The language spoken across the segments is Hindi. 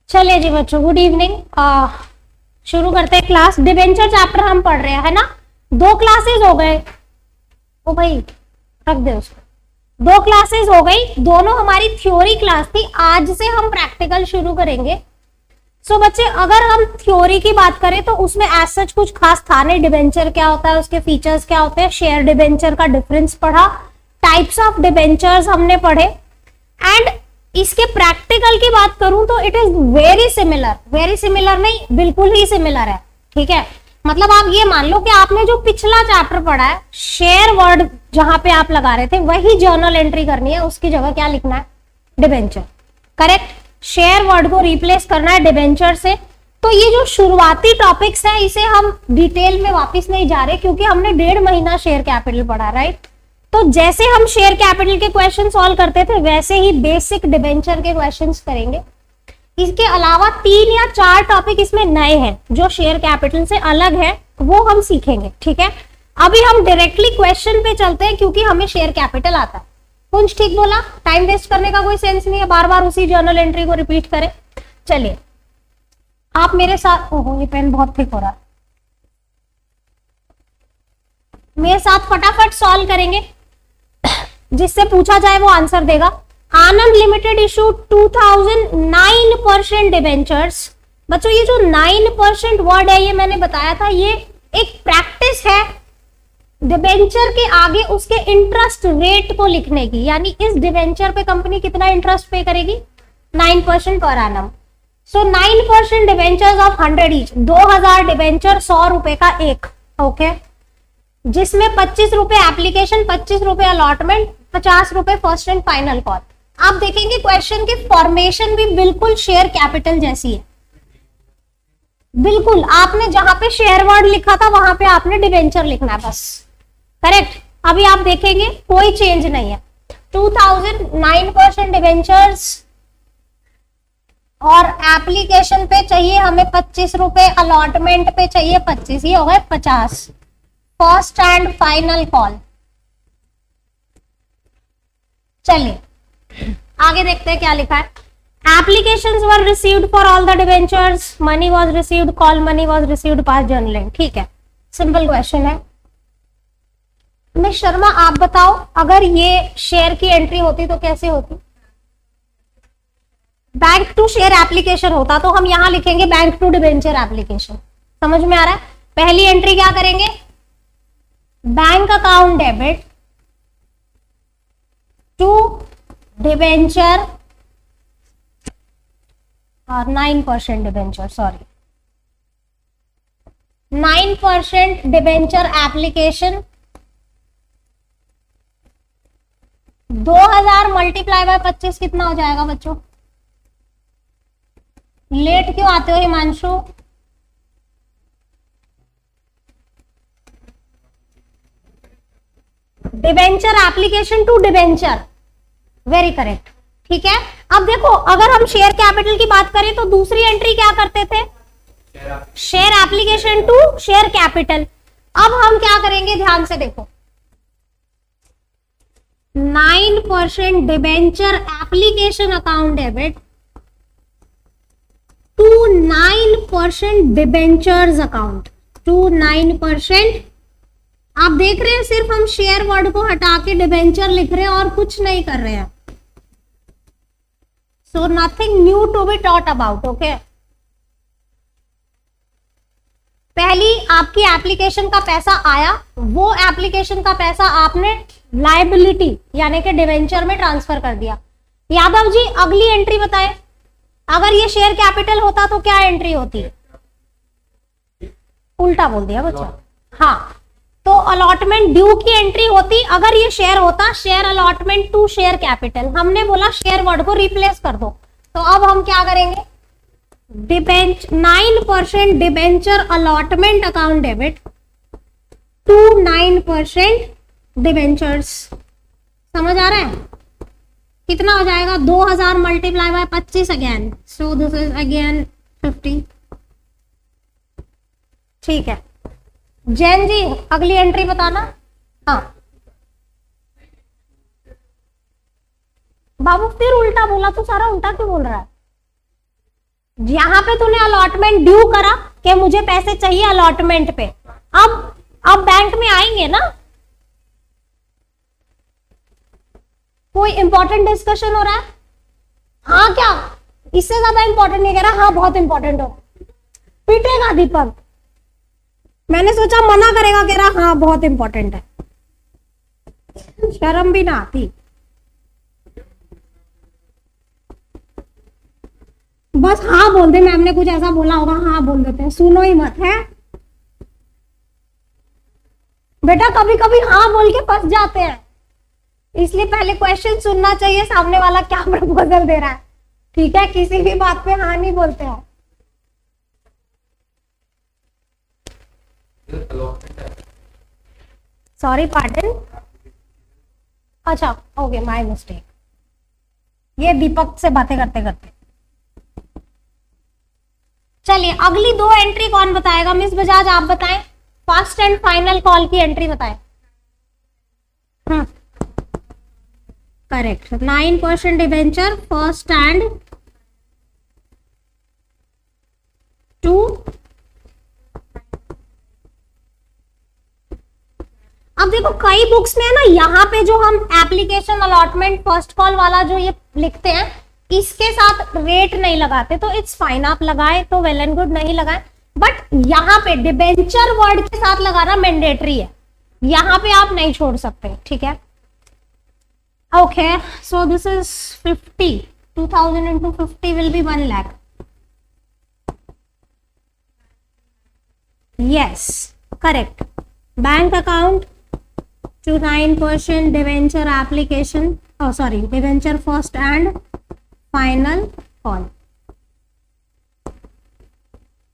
चलिए जी बच्चों, गुड इवनिंग। शुरू करते हैं क्लास। डिबेंचर चैप्टर हम पढ़ रहे हैं, है ना। 2 क्लासेस हो गए। ओ भाई रख दे उसको। 2 क्लासेस हो गई, दोनों हमारी थ्योरी क्लास थी। आज से हम प्रैक्टिकल शुरू करेंगे। सो बच्चे, अगर हम थ्योरी की बात करें तो उसमें एज सच कुछ खास था नहीं। डिबेंचर क्या होता है, उसके फीचर्स क्या होते हैं, शेयर डिबेंचर का डिफरेंस पढ़ा, टाइप्स ऑफ डिबेंचर्स हमने पढ़े। एंड इसके प्रैक्टिकल की बात करूं तो इट इज वेरी सिमिलर नहीं, बिल्कुल ही सिमिलर है। ठीक है, मतलब आप ये मान लो कि आपने जो पिछला चैप्टर पढ़ा है, शेयर वर्ड जहां पे आप लगा रहे थे वही जर्नल एंट्री करनी है, उसकी जगह क्या लिखना है, डिबेंचर। करेक्ट, शेयर वर्ड को रिप्लेस करना है डिबेंचर से। तो ये जो शुरुआती टॉपिक्स है इसे हम डिटेल में वापस नहीं जा रहे, क्योंकि हमने 1.5 महीना शेयर कैपिटल पढ़ा, राइट। तो जैसे हम शेयर कैपिटल के क्वेश्चन सॉल्व करते थे वैसे ही बेसिक डिबेंचर के क्वेश्चंस करेंगे। इसके अलावा 3 या 4 टॉपिक इसमें नए हैं जो शेयर कैपिटल से अलग है, वो हम सीखेंगे। ठीक है, अभी हम डायरेक्टली क्वेश्चन पे चलते हैं क्योंकि हमें शेयर कैपिटल आता है। कुछ ठीक बोला, टाइम वेस्ट करने का कोई सेंस नहीं है, बार बार उसी जर्नल एंट्री को रिपीट करें। चलिए आप मेरे साथ, ओहो ये पेन बहुत थिक हो रहा है, मेरे साथ फटाफट सॉल्व करेंगे। जिससे पूछा जाए वो आंसर देगा। आनंद लिमिटेड इशू 2009% डिबेंचर्स। बच्चों ये जो 9% वर्ड है, ये मैंने बताया था, ये एक प्रैक्टिस है डिबेंचर के आगे उसके इंटरेस्ट रेट को लिखने की। यानी इस डिबेंचर पे कंपनी कितना इंटरेस्ट पे करेगी, 9% per annum. So 9% debentures of 100 each, 2000 debenture 100 रुपए का एक। ओके, जिसमें 25 रुपए एप्लीकेशन, 25 रुपए अलॉटमेंट, 50 रुपए फर्स्ट एंड फाइनल कॉल। आप देखेंगे क्वेश्चन की फॉर्मेशन भी बिल्कुल शेयर कैपिटल जैसी है। बिल्कुल आपने जहां पे शेयर वर्ड लिखा था वहां पे आपने डिबेंचर लिखना है बस। करेक्ट, अभी आप देखेंगे कोई चेंज नहीं है। 2009% डिबेंचर्स और एप्लीकेशन पे चाहिए हमें 25 रुपए, अलॉटमेंट पे चाहिए 25, ये हो गए 50 फर्स्ट एंड फाइनल कॉल। चलिए आगे देखते हैं क्या लिखा है। Applications were received for all the debentures, money was received, call money was received, pass journaling. ठीक है, सिंपल क्वेश्चन है। मिस शर्मा आप बताओ, अगर ये शेयर की एंट्री होती तो कैसे होती। बैंक टू शेयर एप्लीकेशन होता तो हम यहां लिखेंगे बैंक टू डिबेंचर एप्लीकेशन। समझ में आ रहा है। पहली एंट्री क्या करेंगे, bank account debit to debenture और 9% debenture, sorry 9% debenture application. 2000 multiply by 25 कितना हो जाएगा बच्चों। लेट क्यों आते हो Himanshu. Debenture application to debenture, very correct. ठीक है, अब देखो अगर हम शेयर कैपिटल की बात करें तो दूसरी एंट्री क्या करते थे, share application to share capital. अब हम क्या करेंगे, ध्यान से देखो, 9% debenture application account debit to 9% debentures account to 9%। आप देख रहे हैं सिर्फ हम शेयर वर्ड को हटा के डिबेंचर लिख रहे हैं और कुछ नहीं कर रहे हैं। So nothing new to be taught about. Okay, पहली आपकी एप्लीकेशन का पैसा आया, वो एप्लीकेशन का पैसा आपने लायबिलिटी यानी कि डिबेंचर में ट्रांसफर कर दिया। यादव जी अगली एंट्री बताएं, अगर ये शेयर कैपिटल होता तो क्या एंट्री होती। उल्टा बोल दिया बच्चा। हाँ, तो अलॉटमेंट ड्यू की एंट्री होती। अगर ये शेयर होता, share allotment to share capital, हमने बोला शेयर वर्ड को रिप्लेस कर दो। तो अब हम क्या करेंगे, 9% debenture allotment account debit to 9% debentures. समझ आ रहा है, कितना हो जाएगा, 2000 multiply by 25 again, so this is again 50। ठीक है, जैन जी अगली एंट्री बताना। हाँ बाबू फिर उल्टा बोला, तो सारा उल्टा क्यों बोल रहा है। यहाँ पे तूने अलॉटमेंट ड्यू करा कि मुझे पैसे चाहिए अलॉटमेंट पे, अब बैंक में आएंगे ना। कोई इंपॉर्टेंट डिस्कशन हो रहा है? हाँ क्या इससे ज्यादा इंपॉर्टेंट नहीं कह रहा? हाँ बहुत इंपॉर्टेंट हो। पीटेगा दीपक, मैंने सोचा मना करेगा, कह रहा हाँ बहुत इंपॉर्टेंट है। शर्म भी ना आती। बस हाँ बोल दे, मैम ने कुछ ऐसा बोला होगा हाँ बोल देते हैं, सुनो ही मत है बेटा। कभी कभी हाँ बोल के फंस जाते हैं, इसलिए पहले क्वेश्चन सुनना चाहिए सामने वाला क्या प्रपोजल दे रहा है, ठीक है? किसी भी बात पे हाँ नहीं बोलते हैं। सॉरी पार्डन, अच्छा ओके माय मिस्टेक। ये दीपक से बातें करते करते। चलिए अगली दो एंट्री कौन बताएगा? मिस बजाज आप बताएं, फर्स्ट एंड फाइनल कॉल की एंट्री बताएं। Correct, 9% debenture first and 2। अब देखो कई बुक्स में है ना, यहाँ पे जो हम एप्लीकेशन अलॉटमेंट फर्स्ट कॉल वाला जो ये लिखते हैं इसके साथ रेट नहीं लगाते, तो इट्स फाइन, आप लगाए तो वेल एंड गुड, नहीं लगाए। बट यहाँ पे डिबेंचर वर्ड के साथ लगाना मैंडेटरी है, यहाँ पे आप नहीं छोड़ सकते, ठीक है? Okay so this is 50, 2000 into 50 will be 1 lakh. Yes, correct. Bank account to 9% debenture application, oh sorry, debenture first and final call.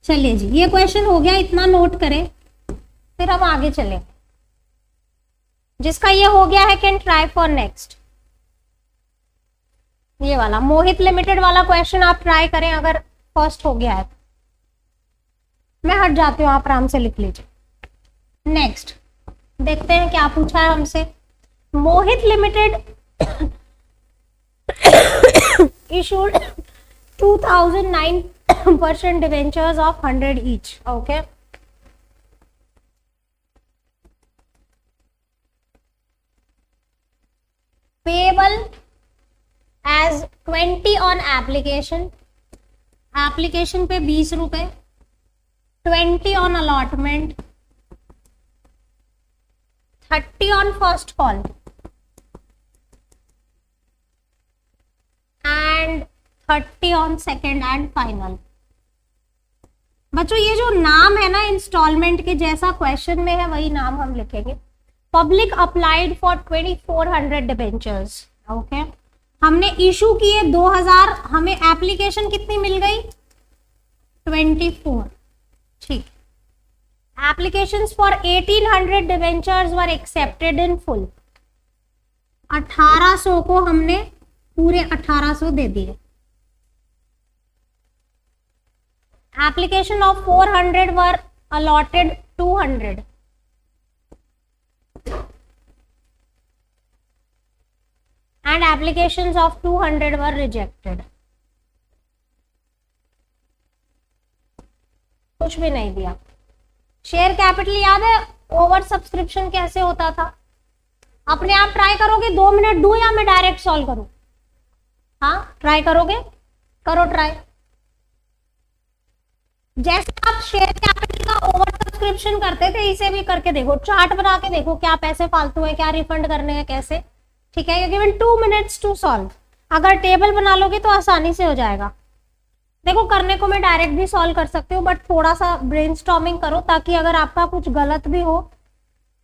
चलिए जी, ये क्वेश्चन हो गया, इतना नोट करें, फिर हम आगे चलें। जिसका ये हो गया है कैन ट्राई फॉर नेक्स्ट। ये वाला मोहित लिमिटेड वाला क्वेश्चन आप ट्राई करें, अगर फर्स्ट हो गया है। मैं हट जाती हूँ, आप आराम से लिख लीजिए। नेक्स्ट देखते हैं क्या पूछा है हमसे। मोहित limited issued 2009% debentures of 100 each. Okay. Payable as 20 on application. Application पे 20 रुपए, 20 on allotment, 30 on first call and 30 on second and final. बच्चों ये जो नाम है ना इंस्टॉलमेंट के जैसा क्वेश्चन में है वही नाम हम लिखेंगे। Public applied for 2400 debentures. Okay, हमने इशू किए 2000, हमें एप्लीकेशन कितनी मिल गई? 24। ठीक, applications for 1800 debentures were accepted in full. 1800 को हमने पूरे 1800 दे दिए। Application of 400 were allotted 200। And applications of 200 were rejected. कुछ भी नहीं दिया। शेयर कैपिटल याद है ओवर सब्सक्रिप्शन कैसे होता था? अपने आप ट्राई करोगे? 2 मिनट दूं या मैं डायरेक्ट सॉल्व करूं? हाँ ट्राई करोगे? करो ट्राई। जैसे आप शेयर कैपिटल का ओवर सब्सक्रिप्शन करते थे इसे भी करके देखो, चार्ट बना के देखो क्या पैसे फालतू है, क्या रिफंड करने हैं, कैसे। ठीक है, गिवन 2 मिनट्स टू सॉल्व। अगर टेबल बना लोगे तो आसानी से हो जाएगा। देखो करने को मैं डायरेक्ट भी सॉल्व कर सकती हूँ, बट थोड़ा सा ब्रेनस्टॉर्मिंग करो ताकि अगर आपका कुछ गलत भी हो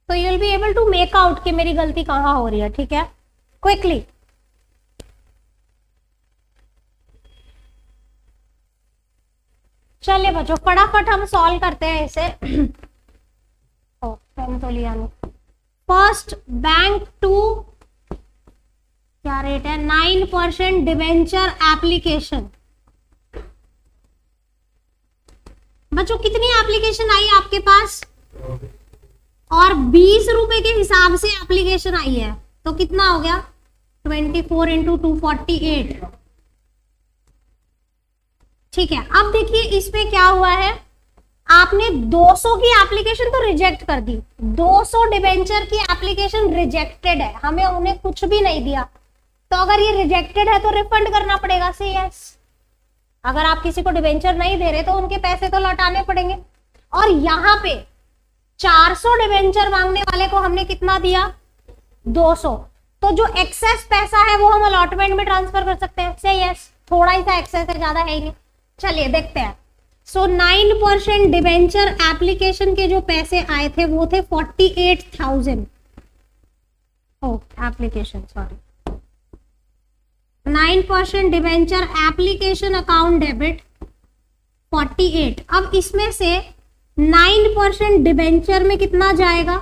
तो you will be able to make out कि मेरी गलती कहाँ हो रही है। ठीक है, क्विकली। चलिए बच्चों फटाफट हम सॉल्व करते हैं इसे। ओ पेन तो लिया नहीं। फर्स्ट बैंक टू क्या रेट है? 9% डिवेंचर एप्लीकेशन। बच्चों कितनी एप्लीकेशन आई आपके पास? और 20 रुपए के हिसाब से एप्लीकेशन आई है तो कितना हो गया? 24 into 248। ठीक है, अब देखिए इसमें क्या हुआ है, आपने 200 की एप्लीकेशन तो रिजेक्ट कर दी, 200 डिबेंचर की एप्लीकेशन रिजेक्टेड है, हमें उन्हें कुछ भी नहीं दिया, तो अगर ये रिजेक्टेड है तो रिफंड करना पड़ेगा, सी यस। अगर आप किसी को डिबेंचर नहीं दे रहे तो उनके पैसे तो लौटाने पड़ेंगे। और यहाँ पे 400 डिबेंचर मांगने वाले को हमने कितना दिया, 200, तो जो एक्सेस पैसा है वो हम अलॉटमेंट में ट्रांसफर कर सकते हैं, से यस, थोड़ा ही सा एक्सेस है, ज्यादा है ही नहीं। चलिए देखते हैं। सो 9% डिबेंचर एप्लीकेशन के जो पैसे आए थे वो थे 48,000, application sorry, 9% debenture application account debit 48। अब इसमें से 9% डिबेंचर में कितना जाएगा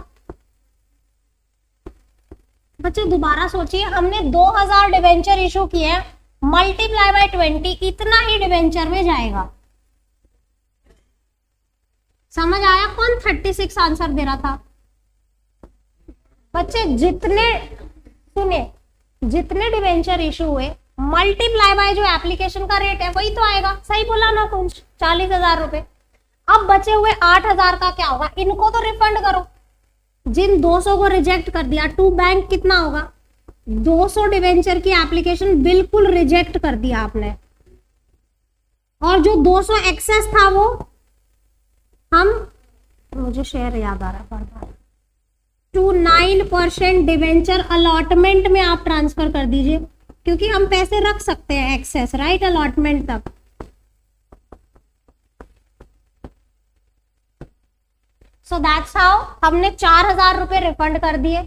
बच्चे, दोबारा सोचिए, हमने 2000 डिबेंचर इशू किए, मल्टीप्लाई बाय 20, इतना ही डिबेंचर में जाएगा। समझ आया? कौन 36 आंसर दे रहा था बच्चे? जितने, सुनिए, जितने डिबेंचर इशू हुए मल्टीप्लाई बाय जो एप्लीकेशन का रेट है वही तो आएगा। सही बोला ना कुछ, 40,000 रुपए। अब बचे हुए 8,000 का क्या होगा, इनको तो रिफंड करो। जिन 200 को रिजेक्ट कर दिया, टू बैंक कितना होगा, 200 डिबेंचर की एप्लीकेशन बिल्कुल रिजेक्ट कर दिया आपने, और जो 200 एक्सेस था वो हम, मुझे शेयर याद आ रहा है, टू 9% डिबेंचर अलॉटमेंट में आप ट्रांसफर कर दीजिए, क्योंकि हम पैसे रख सकते हैं एक्सेस, राइट, अलॉटमेंट तक। सो दैट्स हाउ हमने 4,000 रुपए रिफंड कर दिए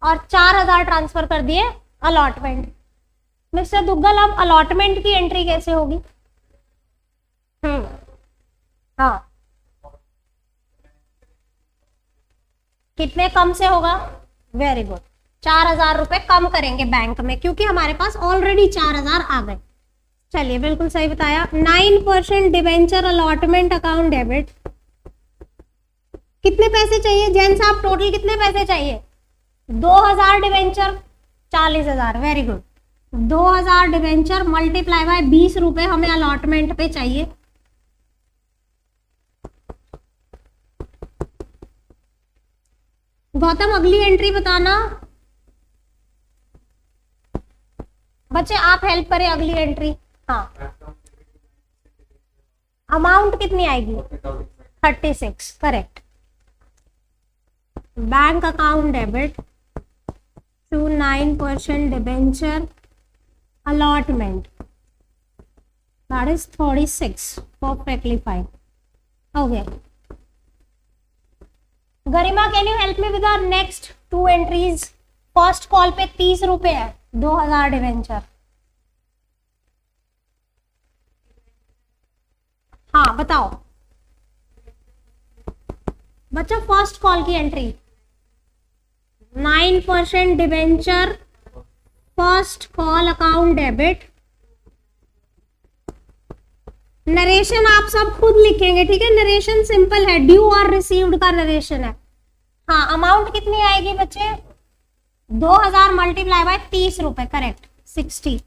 और 4,000 ट्रांसफर कर दिए अलॉटमेंट। मिस्टर दुग्गल, अब अलॉटमेंट की एंट्री कैसे होगी? हाँ, कितने कम से होगा? वेरी गुड, 4,000 रुपए कम करेंगे बैंक में, क्योंकि हमारे पास ऑलरेडी 4,000 आ गए। चलिए, बिल्कुल सही बताया। 9% डिबेंचर अलॉटमेंट अकाउंट डेबिट, कितने पैसे चाहिए जैन साहब, टोटल कितने पैसे चाहिए? 2000 debenture 40,000, very good. 2000 debenture multiply by 20 रुपए हमें अलॉटमेंट पे चाहिए। गौतम, अगली एंट्री बताना बच्चे, आप हेल्प करें अगली एंट्री। हाँ, अमाउंट कितनी आएगी? 36, correct. Bank account debit to 9% debenture allotment, that is 36, perfectly fine. Okay, Garima, can you help me with our next 2 entries? First call पे 30 रुपए है, 2000 डिवेंचर। हाँ बताओ बच्चा, फर्स्ट कॉल की entry 9% debenture first call account debit. Narration आप सब खुद लिखेंगे, ठीक है? नरेशन सिंपल है, ड्यू और रिसीव्ड का नरेशन है। हाँ, अमाउंट कितनी आएगी बच्चे? 2000 मल्टीप्लाई बाय 30 रुपए, करेक्ट, 60।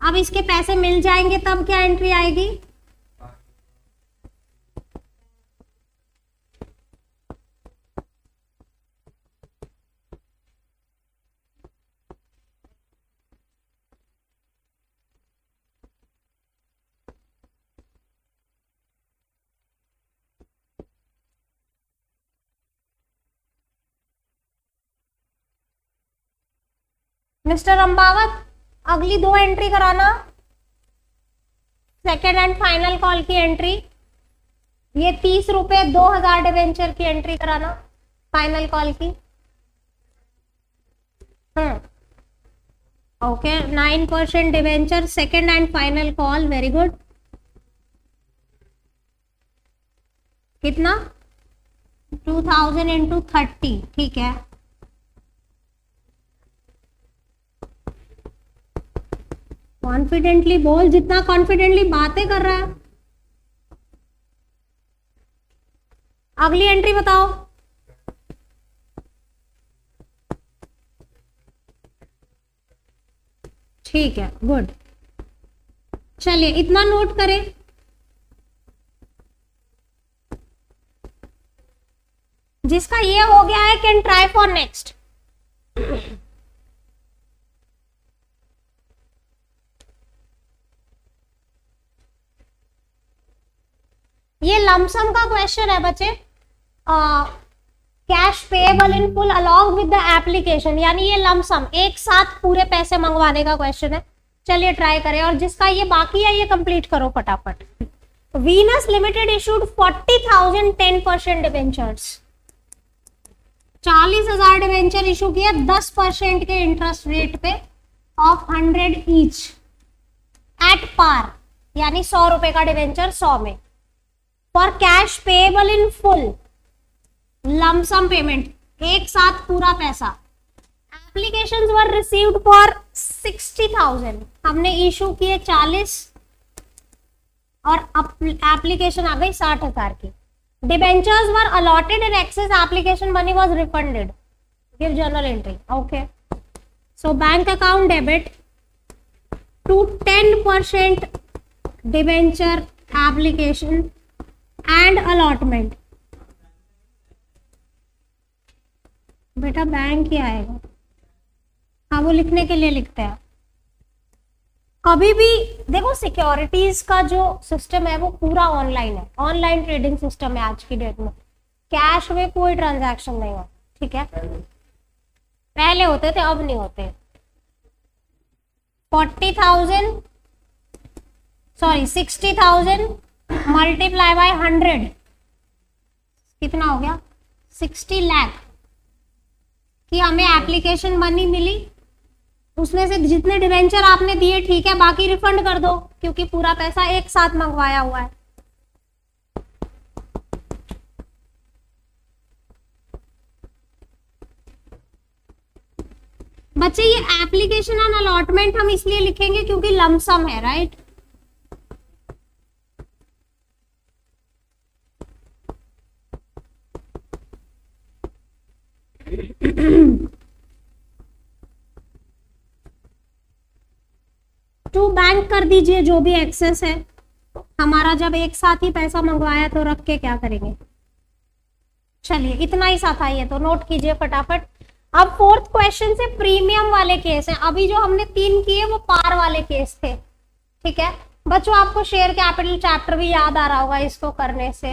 अब इसके पैसे मिल जाएंगे तब क्या एंट्री आएगी? मिस्टर अम्बावत, अगली 2 एंट्री कराना, सेकेंड एंड फाइनल कॉल की एंट्री। ये 30 रुपए 2000 डिवेंचर की एंट्री कराना, फाइनल कॉल की। Okay, 9% debenture second and final call, very good. कितना? 2000 इंटू 30, ठीक है। कॉन्फिडेंटली बोल, जितना कॉन्फिडेंटली बातें कर रहा है। अगली एंट्री बताओ। ठीक है, गुड। चलिए, इतना नोट करें, जिसका ये हो गया है कैन ट्राई फॉर नेक्स्ट। ये लमसम का क्वेश्चन है बच्चे, cash payable in full along with the application, यानी ये लमसम एक साथ पूरे पैसे मंगवाने का क्वेश्चन है। चलिए ट्राई करें, और जिसका ये बाकी है ये कंप्लीट करो फटाफट। Venus limited issued 40,000 10% debentures, 40,000 debenture issue किया 10% के इंटरेस्ट रेट पे ऑफ 100 ईच एट पार, यानी 100 रुपए का डिबेंचर 100 में, for cash payable in full, lump sum payment, एक साथ पूरा पैसा। एप्लीकेशंस वर रिसीव्ड फॉर 60,000, हमने इशू किए 40 और एप्लीकेशन आ गई 60,000 की। Debentures were allotted in excess, application money was refunded, give journal entry. Okay, so bank account debit to 10% debenture application and allotment. बेटा बैंक ही आएगा, हाँ वो लिखने के लिए लिखते हैं। कभी भी देखो सिक्योरिटीज का जो सिस्टम है वो पूरा ऑनलाइन है, ऑनलाइन ट्रेडिंग सिस्टम है आज की डेट में, कैश में कोई ट्रांजैक्शन नहीं होता, ठीक है। पहले होते थे, अब नहीं होते। 60,000 मल्टीप्लाई बाय 100 कितना हो गया, 60 लाख कि हमें एप्लीकेशन मनी मिली, उसमें से जितने डिवेंचर आपने दिए ठीक है, बाकी रिफंड कर दो क्योंकि पूरा पैसा एक साथ मंगवाया हुआ है। बच्चे ये एप्लीकेशन एंड अलॉटमेंट हम इसलिए लिखेंगे क्योंकि लमसम है, राइट। टू बैंक कर दीजिए जो भी एक्सेस है, हमारा जब एक साथ ही पैसा मंगवाया तो रख के क्या करेंगे। चलिए इतना ही सा था, ये तो नोट कीजिए फटाफट। अब फोर्थ क्वेश्चन से प्रीमियम वाले केस हैं, अभी जो हमने 3 किए वो पार वाले केस थे, ठीक है बच्चों। आपको शेयर कैपिटल चैप्टर भी याद आ रहा होगा इसको करने से।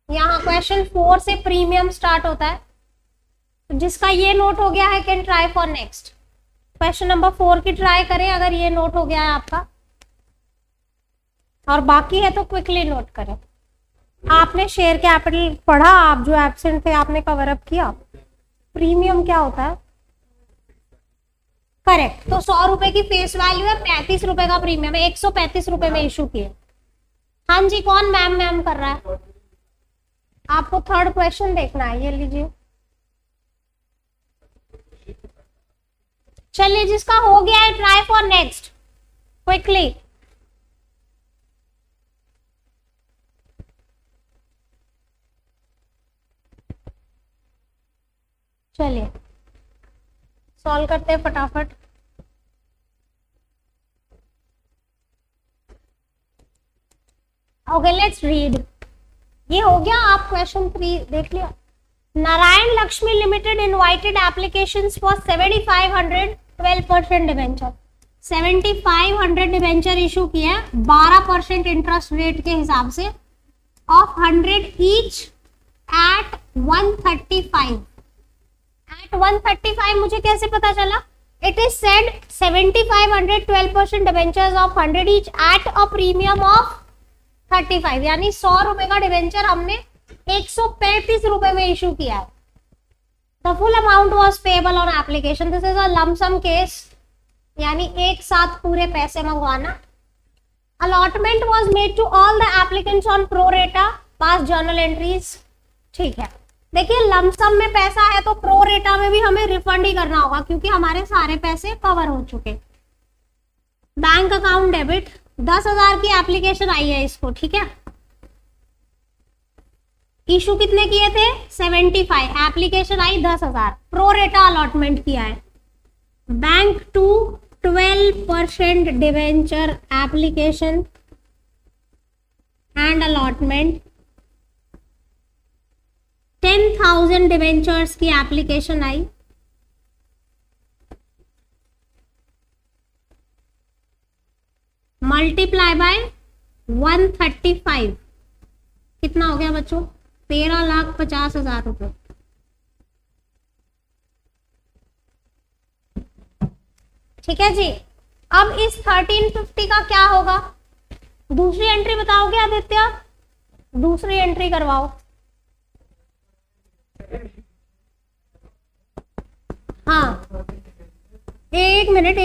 यहाँ क्वेश्चन 4 से प्रीमियम स्टार्ट होता है, तो जिसका ये नोट हो गया है can try for next. Question number 4 की ट्राई करें अगर ये नोट हो गया है आपका, और बाकी है तो क्विकली नोट करें। आपने शेयर कैपिटल पढ़ा, आप जो एब्सेंट थे आपने कवर अप किया। प्रीमियम क्या होता है, करेक्ट। तो 100 रुपए की फेस वैल्यू है, 35 रुपए का प्रीमियम है, 135 रुपए में इशू किए। हाँ जी, कौन मैम मैम कर रहा है। आपको थर्ड क्वेश्चन देखना है, ये लीजिए। चलिए जिसका हो गया है ट्राई फॉर नेक्स्ट क्विकली। चलिए सॉल्व करते हैं फटाफट। Okay let's read. ये हो गया, आप क्वेश्चन 3 देख लिया। Narayan Lakshmi limited invited applications for 7500 12% debenture, 7500 debenture issue किया है 12% इंटरेस्ट रेट के हिसाब से ऑफ 100 ईच एट 135। एट 135 मुझे कैसे पता चला, it is said 7500 12% debentures of 100 each at a premium of 35, यानी 100 रुपए का डिवेंचर हमने 135 रुपए में इशू किया है। The full amount was payable on application. This is a lump sum case, यानी एक साथ पूरे पैसे मंगवाना। Allotment was made to all the applicants on pro rata, past journal entries। ठीक है, देखिए lump sum में पैसा है तो pro rata में भी हमें रिफंड ही करना होगा क्योंकि हमारे सारे पैसे कवर हो चुके। बैंक अकाउंट डेबिट, 10,000 की एप्लीकेशन आई है इसको, ठीक है। इशू कितने किए थे, 75, एप्लीकेशन आई 10,000, प्रो रेटा अलॉटमेंट किया है। Bank to 12% debenture application and allotment 10,000 debentures की एप्लीकेशन आई, मल्टीप्लाई बाय 135, कितना हो गया बच्चों? 13,50,000 रुपए। ठीक है जी। अब इस 1350 का क्या होगा? दूसरी एंट्री बताओगे आदित्य? दूसरी एंट्री करवाओ। हाँ, एक मिनट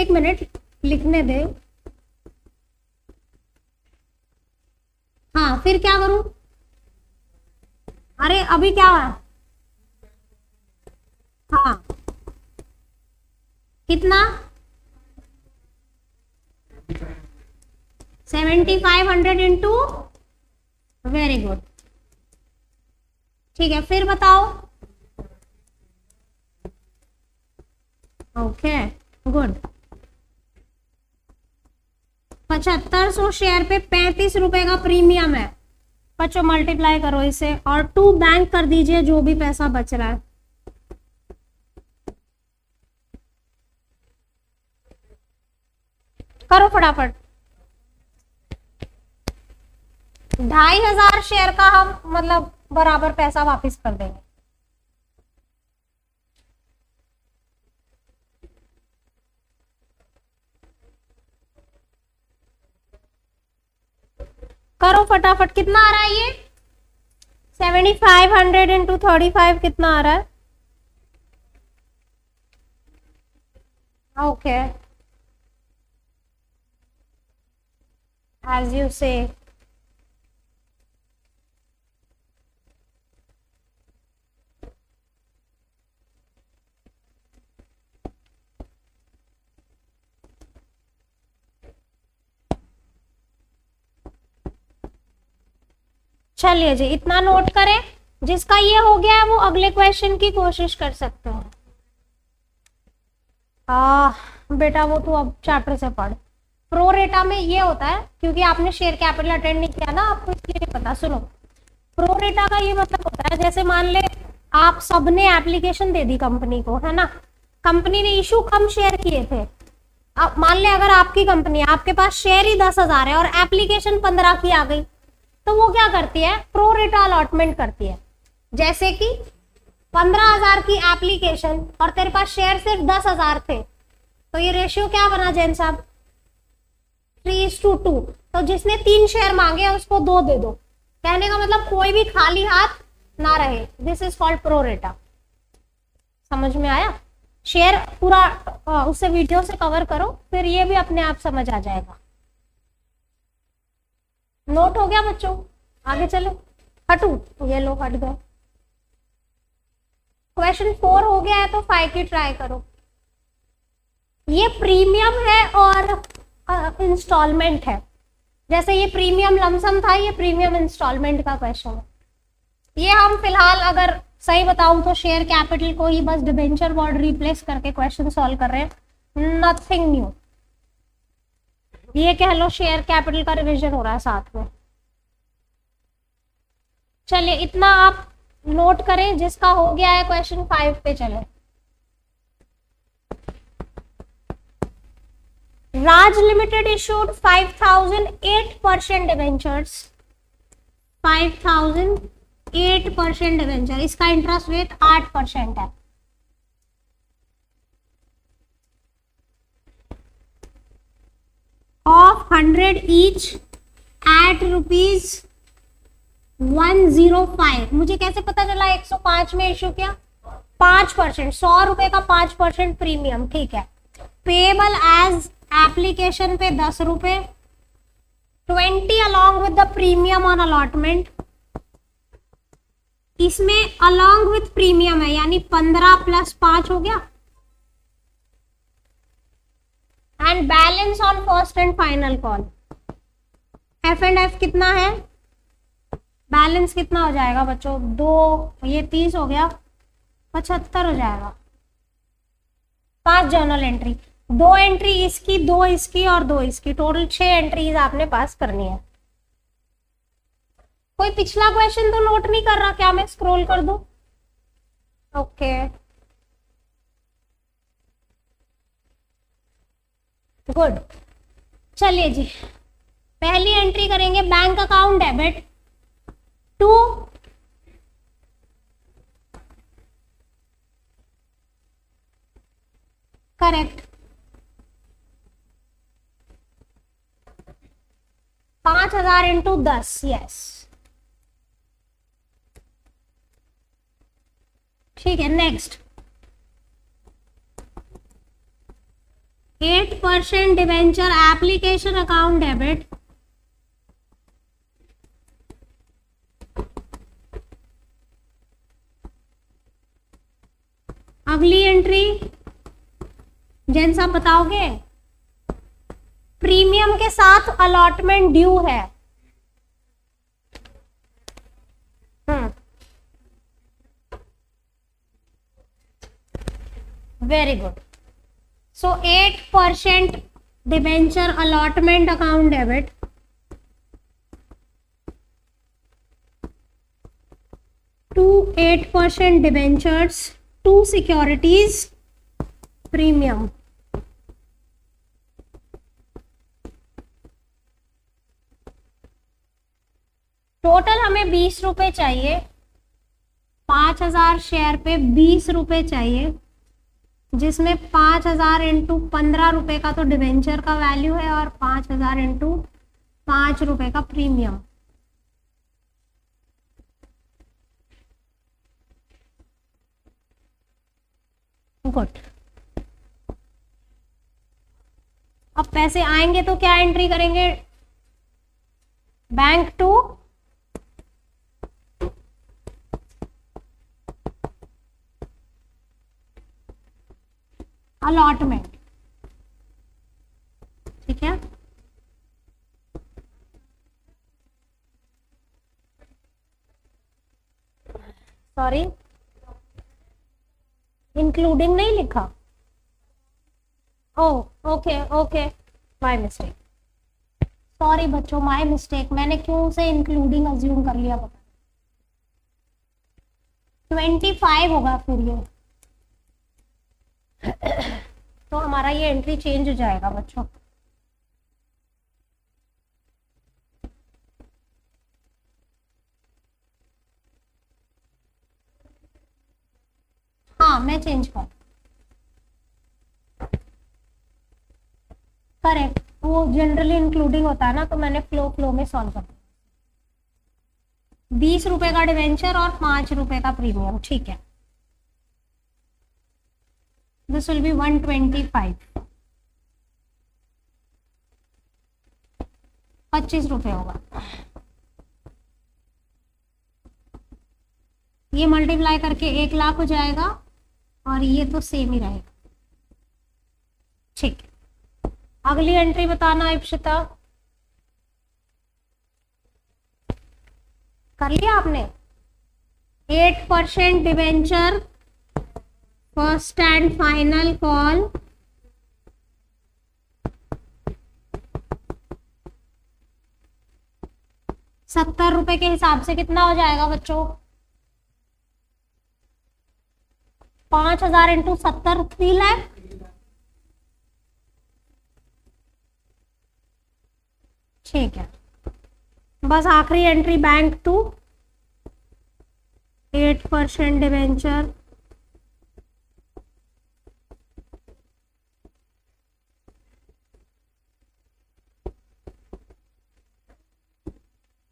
लिखने दे। हाँ, फिर क्या करूं? अरे अभी क्या है? हाँ, कितना? 7500 इंटू, वेरी गुड। ठीक है, फिर बताओ। Okay, good. 7500 शेयर पे 35 रुपए का प्रीमियम है बच्चों। मल्टीप्लाई करो इसे और 2 बैंक कर दीजिए जो भी पैसा बच रहा है। करो फटाफट। 2500 शेयर का हम मतलब बराबर पैसा वापस कर देंगे। करो फटाफट, कितना आ रहा है ये? 7500 इंटू 35 कितना आ रहा है? ओके, एज यू से। चलिए जी, इतना नोट करें। जिसका ये हो गया है वो अगले क्वेश्चन की कोशिश कर सकते हैं। बेटा वो तो अब चैप्टर से पढ़। प्रो रेटा में ये होता है, क्योंकि आपने शेयर कैपिटल अटेंड नहीं किया ना, आपको इसलिए नहीं पता। सुनो, प्रो रेटा का ये मतलब होता है, जैसे मान ले आप सबने एप्लीकेशन दे दी कंपनी को, है ना। कंपनी ने इशू कम शेयर किए थे। अब मान ले अगर आपकी कंपनी, आपके पास शेयर ही 10,000 है और एप्लीकेशन 15 की आ गई, तो वो क्या करती है? प्रो रेटा अलॉटमेंट करती है। जैसे कि 15,000 की एप्लीकेशन और तेरे पास शेयर सिर्फ 10,000 थे, तो ये रेशियो क्या बना जैन साहब? 3:2। तो जिसने 3 शेयर मांगे उसको 2 दे दो। कहने का मतलब कोई भी खाली हाथ ना रहे। दिस इज कॉल्ड प्रो रेटा। समझ में आया? शेयर पूरा उससे वीडियो से कवर करो, फिर ये भी अपने आप समझ आ जाएगा। नोट हो गया बच्चों? आगे चलो। हटू, ये लो, हट गए। क्वेश्चन 4 हो गया है तो 5 की ट्राई करो। ये प्रीमियम है और इंस्टॉलमेंट है। जैसे ये प्रीमियम लमसम था, ये प्रीमियम इंस्टॉलमेंट का क्वेश्चन है। ये हम फिलहाल अगर सही बताऊं तो शेयर कैपिटल को ही बस डिबेंचर वर्ड रिप्लेस करके क्वेश्चन सॉल्व कर रहे हैं, नथिंग न्यू। ये कह लो शेयर कैपिटल का रिवीजन हो रहा है साथ में। चलिए, इतना आप नोट करें। जिसका हो गया है क्वेश्चन 5 पे चले। राज लिमिटेड इशूड 5,008% डिवेंचर्स। 5,008% डिवेंचर, इसका इंटरेस्ट रेट 8% है। Of 100 each eight ₹105। मुझे कैसे पता चला 105 में इशू किया? 5%, 100 रुपए का 5% प्रीमियम, ठीक है। पेएबल एज एप्लीकेशन पे 10 रुपए, 20 along with the premium on allotment. इसमें अलॉन्ग विथ प्रीमियम है, यानी 15 + 5 हो गया। And balance on first and final call. F&F कितना है? बैलेंस कितना हो जाएगा बच्चों? 2, ये 30 हो गया, 75 हो जाएगा। 5 जर्नल एंट्री, 2 एंट्री इसकी, 2 इसकी और 2 इसकी, टोटल 6 एंट्रीज आपने पास करनी है। कोई पिछला क्वेश्चन तो नोट नहीं कर रहा क्या? मैं स्क्रॉल कर दूं? Okay good. चलिए जी, पहली एंट्री करेंगे bank account debit to correct 5,000 into 10, yes ठीक है। Next 8% debenture application account debit अगली एंट्री जेंस आप बताओगे, प्रीमियम के साथ अलॉटमेंट ड्यू है। Very good. So 8% debenture allotment account debit to 8% debentures to securities premium. Total हमें 20 रुपए चाहिए, 5,000 शेयर पे 20 रुपए चाहिए, जिसमें 5,000 इंटू 15 रुपए का तो डिवेंचर का वैल्यू है और 5,000 इंटू 5 रुपए का प्रीमियम। गुड। अब पैसे आएंगे तो क्या एंट्री करेंगे, बैंक टू अलॉटमेंट, ठीक है। सॉरी इंक्लूडिंग नहीं लिखा, oh okay okay my mistake, sorry बच्चों माय मिस्टेक, मैंने क्यों से इंक्लूडिंग अज्यूम कर लिया पता। 25 होगा फिर ये तो हमारा ये एंट्री चेंज हो जाएगा बच्चों। हाँ मैं चेंज कर, करेक्ट, वो जनरली इंक्लूडिंग होता है ना, तो मैंने फ्लो में सॉल्व कर दिया। 20 रुपए का डिवेंचर और 5 रुपए का प्रीमियम, ठीक है। This will be 125, 25 रुपए होगा। ये मल्टीप्लाई करके 1 लाख हो जाएगा और ये तो सेम ही रहेगा, ठीक। अगली एंट्री बताना इप्सिता, कर लिया आपने। 8% debenture first and final call ₹70 के हिसाब से कितना हो जाएगा बच्चों, 5,000 इंटू 70 3 लाख, ठीक है। बस आखिरी एंट्री बैंक टू 8% डिवेंचर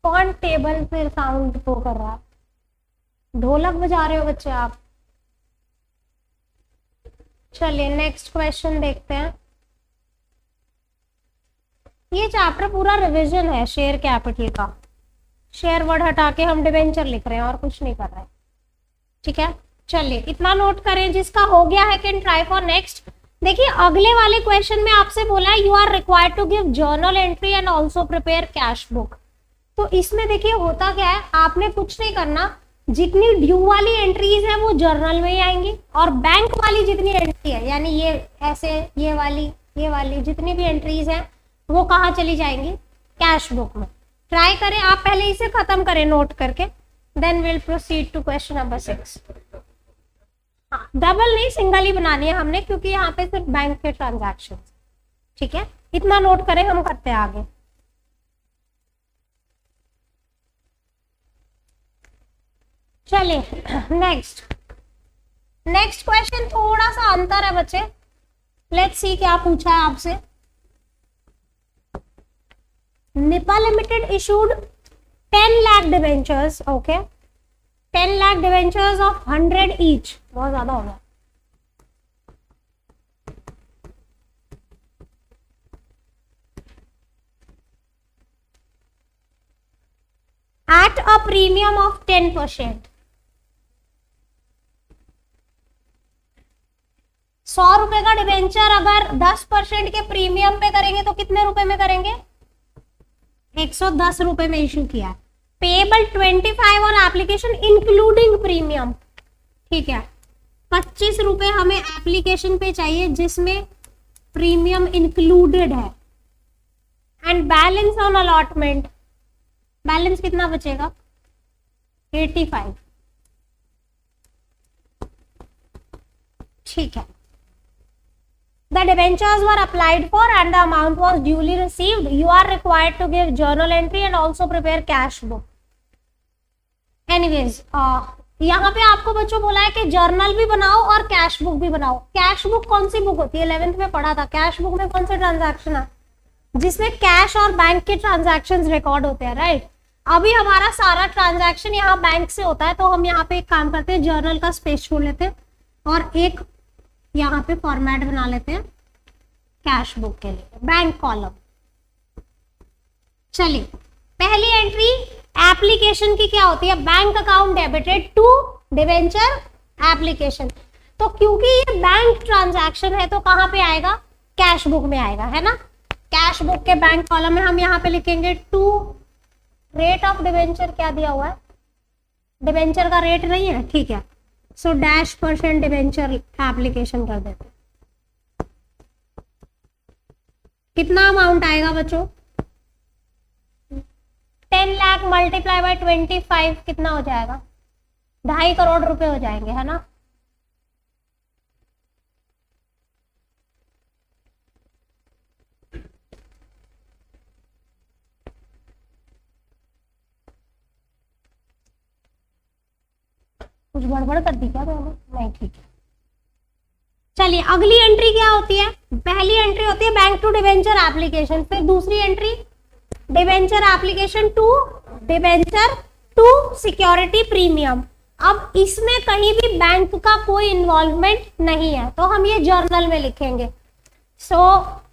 कौन टेबल पे साउंड तो कर रहा, ढोलक बजा रहे हो बच्चे आप। चलिए नेक्स्ट क्वेश्चन देखते हैं। ये चैप्टर पूरा रिवीजन है शेयर कैपिटल का, शेयर वर्ड हटा के हम डिवेंचर लिख रहे हैं और कुछ नहीं कर रहे हैं, ठीक है। चलिए इतना नोट करें, जिसका हो गया है कैन ट्राई फॉर नेक्स्ट। देखिए अगले वाले क्वेश्चन में आपसे बोला है you are required to give journal entry and also prepare cash book. तो इसमें देखिए होता क्या है, आपने कुछ नहीं करना, जितनी ड्यू वाली एंट्रीज है वो जर्नल में ही आएंगी और बैंक वाली जितनी एंट्री है, यानी ये ऐसे ये वाली जितनी भी एंट्रीज है वो कहाँ चली जाएंगी, कैश बुक में। ट्राई करें आप, पहले इसे खत्म करें नोट करके, then will proceed to question number 6। Double नहीं, सिंगल ही बनानी है हमने, क्योंकि यहाँ पे सिर्फ बैंक के ट्रांजैक्शन। ठीक है, इतना नोट करें, हम करते हैं आगे। चलिए नेक्स्ट क्वेश्चन थोड़ा सा अंतर है बच्चे। लेट्स सी क्या पूछा है आपसे। Nipah limited issued 10 lakh debentures, okay, 10 lakh debentures of 100 each, बहुत ज्यादा हो गया। At a premium of 10%। 100 रुपए का डिवेंचर अगर 10% के प्रीमियम पे करेंगे तो कितने रुपए में करेंगे? 110 रुपए में इशू किया। Payable 25 on application including premium. ठीक है, 25 रुपए हमें एप्लीकेशन पे चाहिए जिसमें प्रीमियम इंक्लूडेड है। And balance on allotment, balance कितना बचेगा? 85। ठीक है, the debentures were applied for and the amount was duly received. You are required to give journal entry and also prepare cash book. Anyways, यहाँ पे आपको बच्चों बोला है कि जर्नल भी बनाओ और कैश बुक भी बनाओ। कैश बुक कौन सी बुक होती है? 11th में पढ़ा था। कैश बुक में कौन से ट्रांजैक्शन है? जिसमें कैश और बैंक के ट्रांजैक्शंस रिकॉर्ड होते हैं, राइट। अभी हमारा सारा ट्रांजैक्शन यहाँ बैंक से होता है, तो हम यहाँ पे एक काम करते हैं, जर्नल का स्पेस छोड़ लेते हैं और एक यहाँ पे फॉर्मेट बना लेते हैं कैश बुक के लिए, बैंक कॉलम। चलिए, पहली एंट्री एप्लीकेशन की क्या होती है? Bank account debited to debenture application. तो क्योंकि ये बैंक ट्रांजैक्शन है तो कहाँ पे आएगा? कैश बुक में आएगा, है ना। कैश बुक के बैंक कॉलम में हम यहाँ पे लिखेंगे टू, रेट ऑफ डिवेंचर क्या दिया हुआ है? डिवेंचर का रेट नहीं है, ठीक है, सो -% डिवेंचर एप्लीकेशन कर देते। कितना अमाउंट आएगा बच्चों? 10 लाख मल्टीप्लाई बाय 25 कितना हो जाएगा? 2.5 करोड़ रुपए हो जाएंगे, है ना। कुछ गड़बड़ कर दी क्या मैंने? नहीं, ठीक है। चलिए, अगली एंट्री क्या होती है? पहली एंट्री होती है बैंक टू डिवेंचर एप्लीकेशन, फिर दूसरी entry debenture application to debenture to security premium. अब इसमें कहीं भी बैंक का कोई इन्वॉल्वमेंट नहीं है, तो हम ये जर्नल में लिखेंगे। सो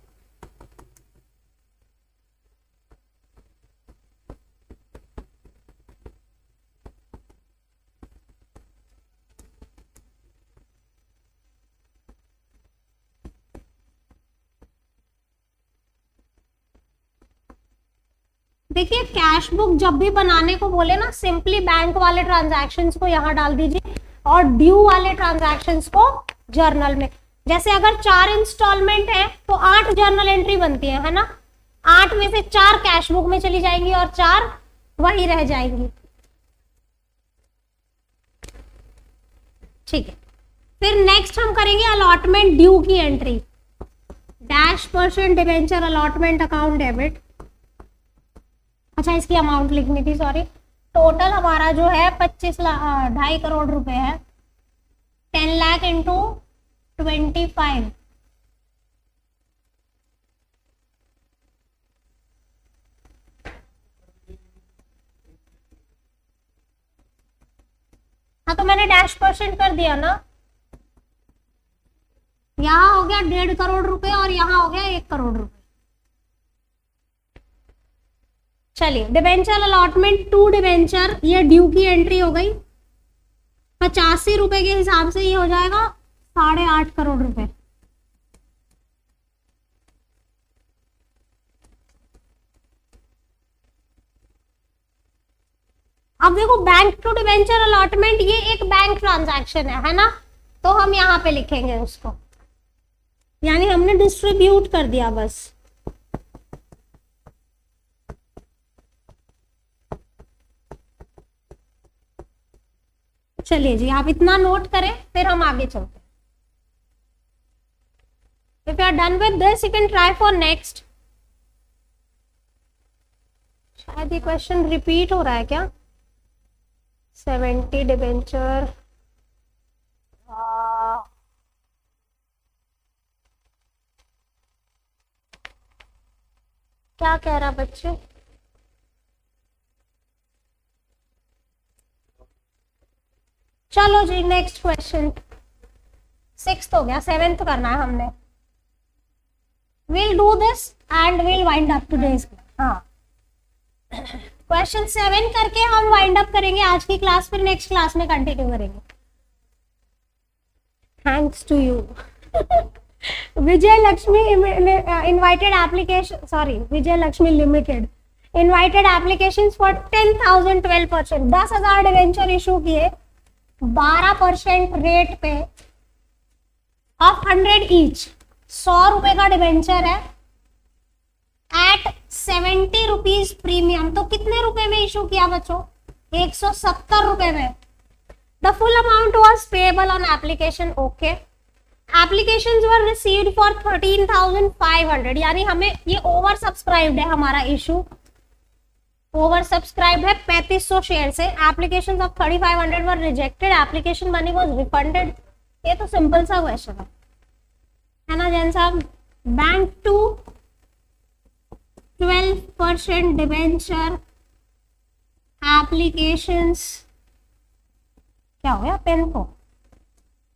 देखिए, कैश बुक जब भी बनाने को बोले ना, सिंपली बैंक वाले ट्रांजैक्शंस को यहाँ डाल दीजिए और ड्यू वाले ट्रांजैक्शंस को जर्नल में। जैसे अगर 4 इंस्टॉलमेंट है तो 8 जर्नल एंट्री बनती है ना। 8 में से 4 कैश बुक में चली जाएंगी और 4 वही रह जाएंगी। ठीक है, फिर नेक्स्ट हम करेंगे अलॉटमेंट ड्यू की entry. -% Debenture allotment account debit. अच्छा, इसकी अमाउंट लिखनी थी, सॉरी। टोटल हमारा जो है 2.5 करोड़ रुपए है। 10 लाख इंटू 25, हाँ तो मैंने -% कर दिया ना। यहाँ हो गया 1.5 करोड़ रुपए और यहाँ हो गया 1 करोड़ रुपए। चलिए, डिवेंचर अलॉटमेंट टू डिवेंचर, ये ड्यू की एंट्री हो गई। 85 रुपए के हिसाब से ये हो जाएगा 8.5 करोड़ रुपए। अब देखो, बैंक टू डिवेंचर अलॉटमेंट ये एक बैंक ट्रांजैक्शन है ना, तो हम यहाँ पे लिखेंगे उसको, यानी हमने डिस्ट्रीब्यूट कर दिया बस। चलिए जी, आप इतना नोट करें, फिर हम आगे चलते हैं। If you are done with this, you can try for next. शायद ये क्वेश्चन रिपीट हो रहा है क्या? 70 डिबेंचर, क्या कह रहा बच्चे? चलो जी, नेक्स्ट क्वेश्चन। 6th हो गया, 7th करना है हमने। We'll do this and we'll wind up today's class. हाँ, क्वेश्चन 7 करके हम वाइंड अप करेंगे आज की क्लास, फिर नेक्स्ट क्लास में कंटिन्यू करेंगे। Thanks to you. Vijay Lakshmi invited application, sorry Vijay Lakshmi limited invited application for 10,000 12%, 10,000 debenture issue किए 12% रेट पे ऑफ 100 ईच, 100 रुपए का डिवेंचर है एट 70 रुपीज प्रीमियम। तो कितने रुपए में इशू किया बच्चों? 170 रुपए में। The full amount was payable on application. Okay, applications were received for 13,500, यानी हमें ये ओवर सब्सक्राइब्ड है, हमारा इशू ओवर सब्सक्राइब्ड है 3500 शेयर से। Applications of 3,500 were rejected, application money was refunded. ये तो सिंपल सा क्वेश्चन है ना जैन साहब। बैंक टू 12% डिवेंचर एप्लीकेशंस, क्या हो गया पेन को,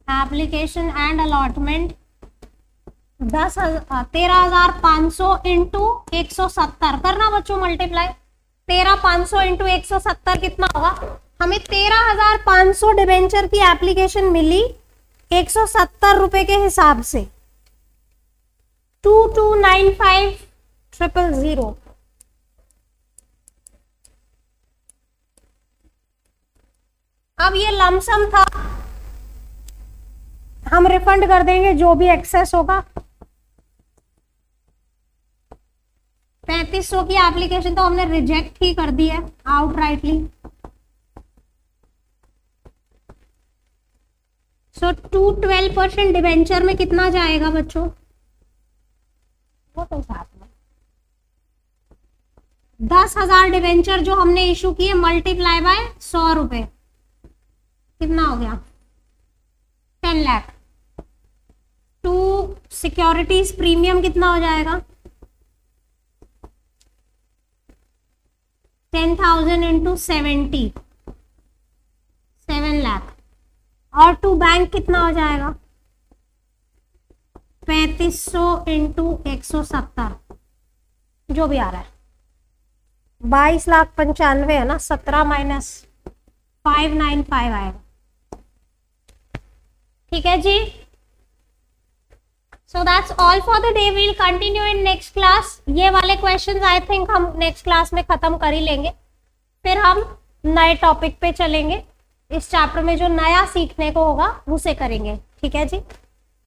एप्लीकेशन एंड अलॉटमेंट 13,500 इंटू 170 करना बच्चों मल्टीप्लाई। 13,500 इंटू 170 कितना होगा? हमें 13,500 डिवेंचर की एप्लीकेशन मिली 170 रुपए के हिसाब से। 2295,000। अब ये लमसम था, हम रिफंड कर देंगे जो भी एक्सेस होगा। 3500 की एप्लीकेशन तो हमने रिजेक्ट ही कर दी है आउटराइटली। सो 12% डिवेंचर में कितना जाएगा बच्चों? वो तो साथ में 10,000 डिवेंचर जो हमने इशू किए मल्टीप्लाई बाय 100 रुपए, कितना हो गया? 10 लाख। टू सिक्योरिटीज प्रीमियम कितना हो जाएगा? 10,000 इंटू 70, 7 लाख। और टू बैंक कितना हो जाएगा? 3500 इंटू 170, जो भी आ रहा है 22,95,000 है ना, 17 माइनस 595 आएगा। ठीक है जी। So that's all for the day, we'll continue in next class. ये वाले क्वेश्चंस आई थिंक हम नेक्स्ट क्लास में खत्म कर ही लेंगे, फिर हम नए टॉपिक पे चलेंगे। इस चैप्टर में जो नया सीखने को होगा उसे करेंगे। ठीक है जी।